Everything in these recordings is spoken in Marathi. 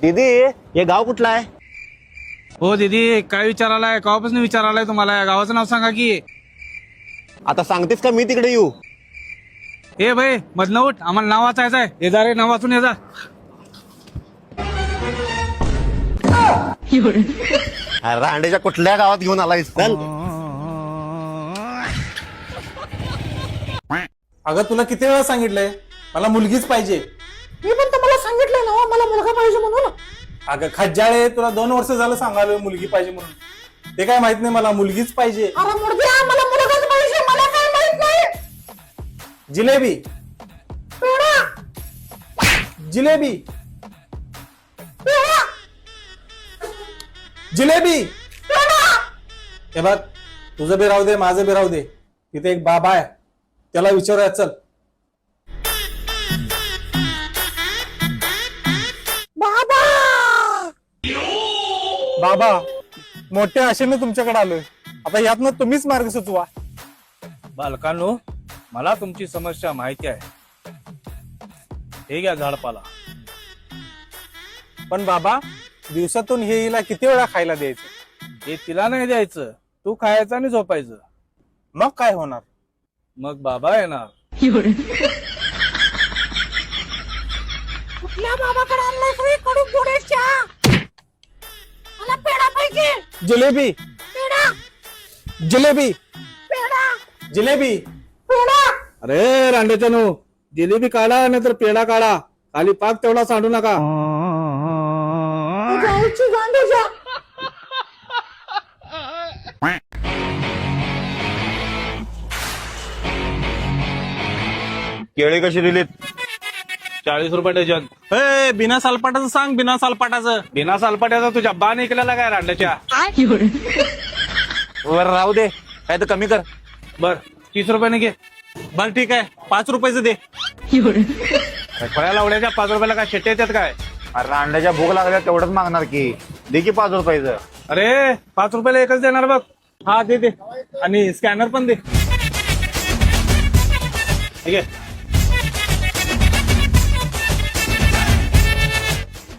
दीदी हे गाव कुठलं आहे? हो दीदी, काय विचारायलाय? गावापासून विचारायलाय तुम्हाला? या गावाचं नाव सांगा की. आता सांगतेस का मी तिकडे येऊ? ए भाई मधनं उठ, आम्हाला नाव वाचायचंय. ये जा रे, नाव वाचून ये जा. रांडेच्या कुठल्या गावात घेऊन आलायस? चल. अगं तुला किती वेळा सांगितलंय मला मुलगीच पाहिजे. मी पण तुम्हाला सांगितलंय ना मला मुलगा पाहिजे म्हणून. अगं खज्जाळे, तुला 2 वर्ष झालं सांगालोय मुलगी पाहिजे म्हणून. ते काय माहित नाही मला, मुलगीच पाहिजे. अरे मुलगा मला मुलगाच पाहिजे, मला काय माहित नाही. जिलेबी पेढा जिलेबी पेढा जिलेबी. पेढा. हे बघ, तुझं बी राहू दे, माझं बी राहू दे. तिथे एक बाबा आहे, त्याला विचारूया. चल. बाबा बाबा, मोठ्या आशेने तुमच्याकडे आलोय. आता यातनं तुम्हीच मार्ग सुचवा. बालकांनो, मला तुमची समस्या माहिती आहे. हे घ्या झाडपाला. पण बाबा, दिवसातून हे हिला किती वेळा खायला द्यायचं? हे तिला नाही द्यायचं, तू खायचं आणि झोपायचं. मग काय होणार? मग बाबा येणार. कुठल्या बाबाकडे आणलाय तुम्ही कडू गोड्याच्या? मला पेढा पाहिजे. जिलेबी पेढा जिलेबी पेढा जिलेबी. पेढा. अरे रांडेच्या नो, जिलेबी काढा नाही तर पेढा काढा. खाली पाक तेवढा सांडू नका. तुझ्या आईची गांडूच्या. केळी कशी दिलीत? 40 रुपये डझन. ए, बिना सालपाटाचं सांग, बिना सालपाटाचं. बिना सालपाट्याचा तुझ्या बा निघलेला काय रांड्याच्या? वर राहू दे, काय तर कमी कर. बर 30 रुपयाने घे. बरं ठीक आहे, 5 रुपयाचं दे. फळ्याला उड्याच्या 5 रुपयाला काय शेट्टे येतात काय? अरे रांड्याच्या भूक लागल्या तेवढंच मागणार की. दे की 5 रुपयाचं. अरे 5 रुपयाला एकच देणार बघ. हा दे दे, आणि स्कॅनर पण दे. ठीक आहे.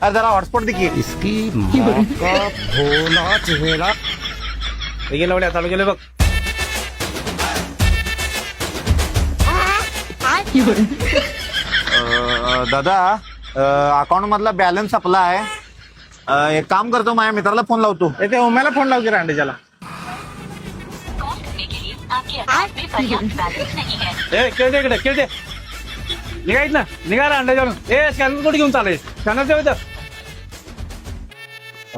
अरे जरा हॉटस्पॉट दे की. हे गेलं उड्या चालू केले बघ. दादा, अकाउंट मधला बॅलन्स संपला आहे. एक काम करतो, माझ्या मित्राला फोन लावतो. ते उम्याला फोन लाव की रांडेच्याला. ए खेळते इकडे, खेळते. निघायत ना, निघा रांडेच्या. ए स्कॅनर कुठे घेऊन चालाय? स्कॅनर ठेवायचं.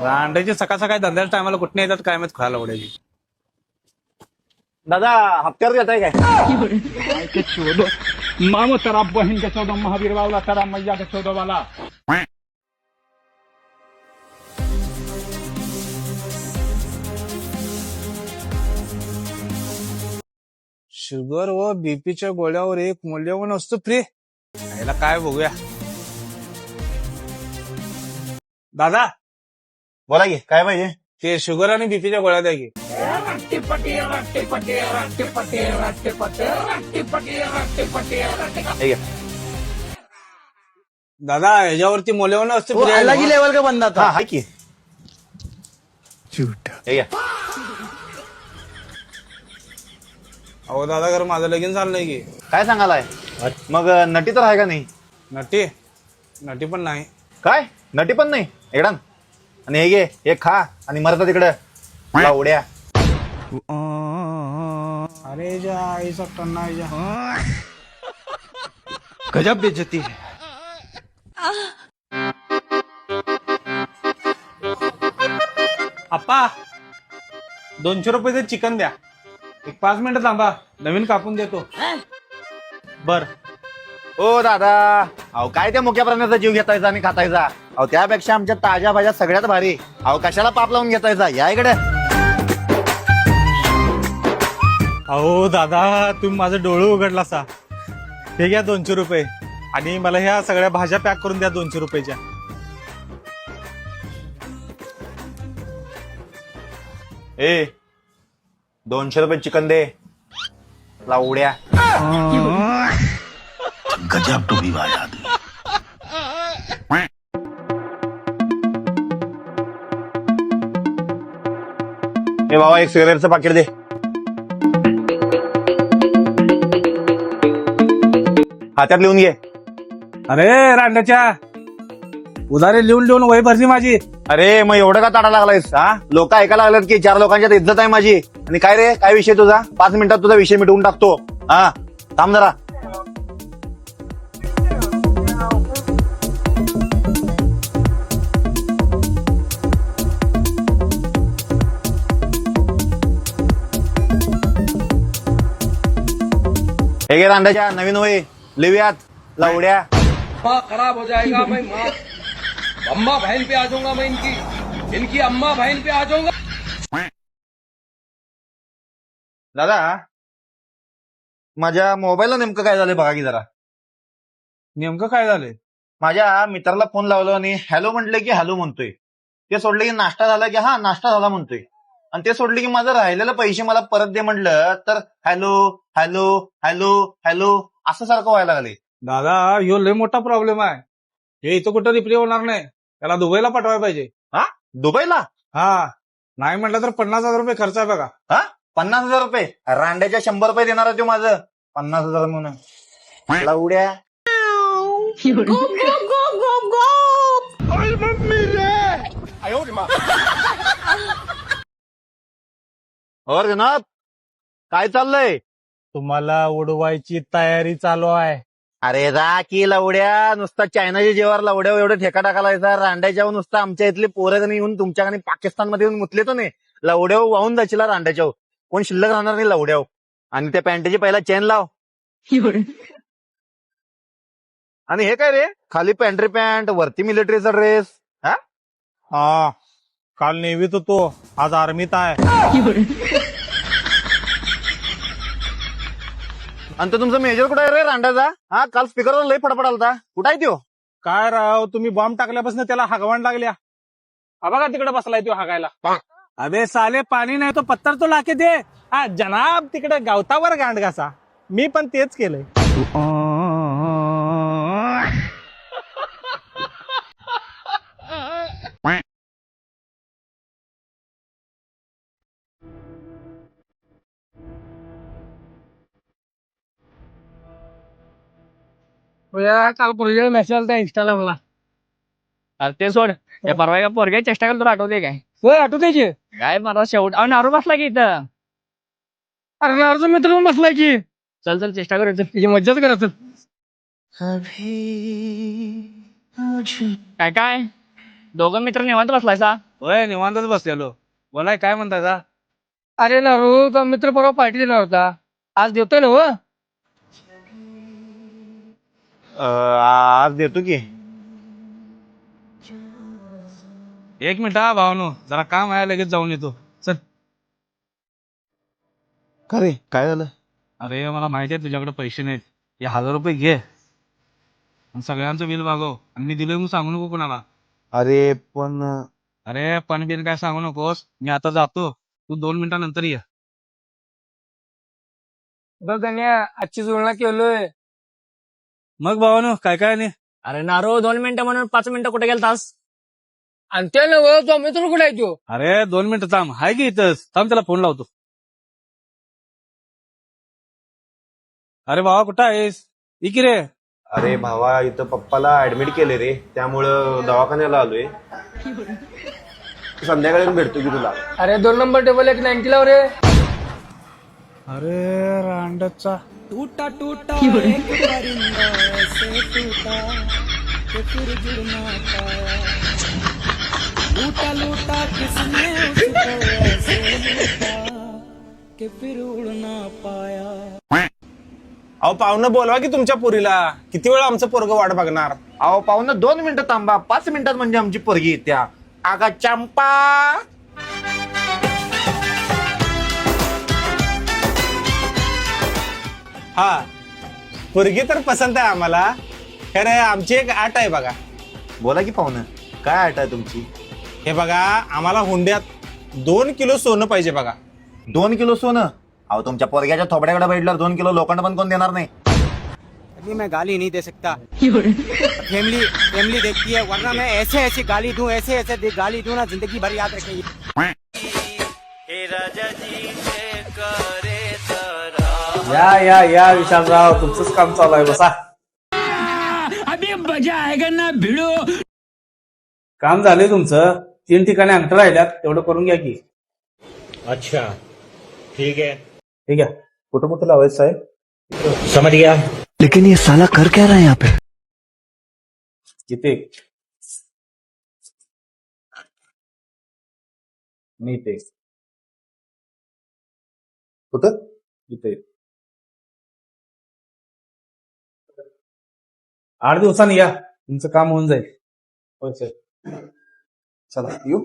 रांडेची सकाळ सकाळी धंद्याच्या टायमाला कुठे येतात काय माहित खायला उड्याची. दादा हप्त्यावर घेताय काय? मामो तेरा बहन के 14 महावीर वाला, तेरा मैया के 14 वाला. शुगर व बीपीच्या गोळ्यावर एक मूल्यवान असतो फ्री. याला काय बघूया. दादा बोला की काय पाहिजे? ते शुगर आणि बीपीच्या गोळ्या द्या की. हे घ्या. दादा ह्याच्यावरती मूल्यवान असतो फ्री. अलग ही लेवल का बंदा था. हाय की. हे घ्या. अहो दादा खरं माझं लगीन झालं नाही की. काय सांगालाय? मग नटी तर आहे का नाही? नटी नटी पण नाही. काय नटी पण नाही? एडान. आणि हे घे, हे खा आणि मरता तिकडे उड्या. अरे जा आईचा टन्ना जा. गजब बेइज्जती है. आप्पा, 200 रुपयाचं चिकन द्या. एक 5 मिनिटं थांबा, नवीन कापून देतो. बर. ओ दादा, अहो काय त्या मुक्या प्राण्याचा जीव घेतायचा आणि खातायचा? अहो त्यापेक्षा आमच्या ताज्या भाज्या सगळ्यात भारी. अहो कशाला पाप लावून घेतायचा? या इकडे. अहो दादा, तुम्ही माझं डोळं उघडला सा. हे घ्या 200 रुपये, आणि मला ह्या सगळ्या भाज्या पॅक करून द्या 200 रुपयाच्या. ए 200 रुपये चिकन दे. लावड्या. गजब टू भी आदमी. हे बाबा एक सिगारेटचं पाकिट दे. हातात लिहून घे. अरे रांड्याच्या उधारी लिहून लिहून वही भरली माझी. अरे मग एवढं का ताडा लागलायस? हा, लोक ऐकायला लागलेत की 4 लोकांच्यात इज्जत आहे माझी. आणि काय रे, काय विषय तुझा? 5 मिनिटात तुझा विषय मिटवून टाकतो. हा, थांब जरा. हे घे रांड्याच्या नवीन वही, लिहूयात लवड्या. अम्मा खराब हो जाएगा मैं माँ अम्मा बहन पे आ जाऊंगा मैं इनकी अम्मा बहन पे आ जाऊंगा. दादा, माझ्या मोबाईलला नेमकं काय झालंय बघा की जरा. नेमकं काय झालंय? माझ्या मित्राला फोन लावला आणि हॅलो म्हटलं की हॅलो म्हणतोय. ते सोडले की नाश्ता झाला की हा नाश्ता झाला म्हणतोय. आणि ते सोडले की माझं राहिलेलं पैसे मला परत दे म्हटलं तर हॅलो हॅलो हॅलो हॅलो असं सारखं व्हायला लागले. दादा ह्यो लय मोठा प्रॉब्लेम आहे. हे इथं कुठं रिप्ले होणार नाही. त्याला दुबईला पाठवायला पाहिजे. हा, दुबईला? हा, नाही म्हटलं तर 50,000 रुपये खर्च आहे बघा. हा, 50,000 रुपये? रांड्याच्या 100 रुपये देणार आहे तो माझं. 50,000 म्हणून लवड्या. Go, go, go, go, go. और जनाब, काय चाललंय? तुम्हाला उडवायची तयारी चालू आहे. अरे जा की लवड्या, नुसता चायनाच्या जेवार लवड्या एवढं ठेका टाकायचा. रांड्याच्या नुसता आमच्या इथले पोरं येऊन तुमच्याकडे पाकिस्तानमध्ये येऊन मुतले तर नाही. लवड्यावर वाहून जाशील रांड्याच्या. कोण शिल्लक राहणार नाही लवड्यावर. आणि त्या पॅन्टची पहिला चेन लाव. आणि हे काय रे, खाली पॅन्ट्री पॅन्ट, वरती मिलिटरीचा ड्रेस. हा, हा, काल नेव्हीत होतो, आज आर्मीत आहे. आणि तो तुमचा मेजर कुठे आहे रे रांड्याचा? हा, काल स्पीकरवर लई फडफडालता. कुठं आहे त्यो? काय राव, तुम्ही बॉम्ब टाकल्यापासून त्याला हागवण लागल्या. हा बघा तिकडे बसलाय तो हागायला. अबे साले, पाणी नाही तो पत्तर तो लाके दे. हा जनाब, तिकडे गवतावर गांड घासा. मी पण तेच केलंय. काल पोरगेला मेसेज आलता इंस्टाला मला. अरे ते सोड, हे परवा का पोरग्या चेष्टा केलं तुला आठवते काय? होय आठवते की. काय मला शेवट नारू बसला की इथं. अरे नारूचा मित्र पण बसलाय की. चल चल चेष्टा करायचं, तिची मज्जाच करायचं. काय काय दोघं मित्र निवांत बसलायसा? होय, निवांतच बसलेलो. बोलाय, काय म्हणताय? अरे नारू, तो मित्र परवा पार्टी देणार होता, आज देतोय ना? हो, आज देतो की. एक मिनिट हा भावनो, जरा काम आहे, लगेच जाऊन येतो. चल. का रे, काय झालं? अरे मला माहिती आहे तुझ्याकडे पैसे नाहीत. हे 1000 रुपये घे आणि सगळ्यांचं बिल मागव. आणि मी दिलोय म्हणून सांगू नको कोणाला. अरे पण अरे पण बिन काय सांगू नकोस. मी आता जातो, तू 2 मिनिटानंतर ये. त्याने आजची जुळणा केलोय. मग भावानो, काय काय नाही? अरे नारू, 2 मिनिटं म्हणून 5 मिनिटं कुठे गेलतास? आणि ते नव्ह, तो मित्र कुठे आहे तो? अरे 2 मिनिटं थांब, हाय की इथंच थांब, त्याला फोन लावतो. अरे भावा, कुठं आहेस? इकी रे. अरे भावा, इथं पप्पाला ऍडमिट केले रे, त्यामुळं दवाखान्याला आलोय. संध्याकाळी भेटतो की तुला. अरे 2 नंबर टेबल 190 लाव रे. अरे रांडचा टूटा टूटा एक परिंदा ऐसे टूटा कि फिर जुड़ ना पाया. लूटा लूटा किसने उसको ऐसे लूटा कि फिर उड़ ना पाया. अहो पाहुणं, बोलवा की तुमच्या पुरीला. किती वेळ आमचं पोरगं वाट बघणार? अहो पाहुणं, 2 मिनिटं थांबा. 5 मिनिटात म्हणजे आमची पोरगी येत्या. आगा चंपा. हा, पोरगी तर पसंत आहे आम्हाला. खरं आमची एक अट आहे बघा. बोला की पाहुणं, काय आट आहे तुमची? हे बघा, आम्हाला हुंड्यात 2 किलो सोनं पाहिजे बघा. 2 किलो सोनं? अहो तुमच्या पोरग्याच्या थोबड्याकडे बैठल्यावर 2 किलो लोखंड पण कोण देणार नाही. अभी मैं गाली नहीं दे सकता. फैमिली देखती है, वरना मैं ऐसे ऐसे गाली दूं, ऐसे ऐसे गाली दूं ना, जिंदगी भर याद रखेंगे. या विशालराव, तुमचंच काम चालू आहे, बसा. काम झालंय तुमचं. 3 ठिकाणी अंगठा राहिल्यात, तेवढं करून घ्या की. अच्छा ठीक आहे. ठीक आहे. कुठं कुठं लावायचं साहेब? समझ गया. लेकिन ये साला कर क्या रहा है यहाँ पे? इथे नाही, ते कुठं? इथे 8 दिवसांनी या, तुमचं काम होऊन जाईल. होय सर. चला येऊ.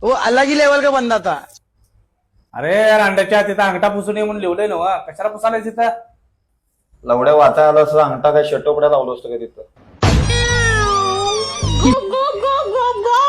वो अलग ही लेवल का बंदा था. अरे यार, अंड्याच्या तिथं अंगठा पुसून ये म्हणून लिवलंय ना, कशाला पुसायला तिथं? लवड्या वाचा आला असं अंगठा काय शटोपड्या लावलं असतं का तिथं? गो गो गो गो गो.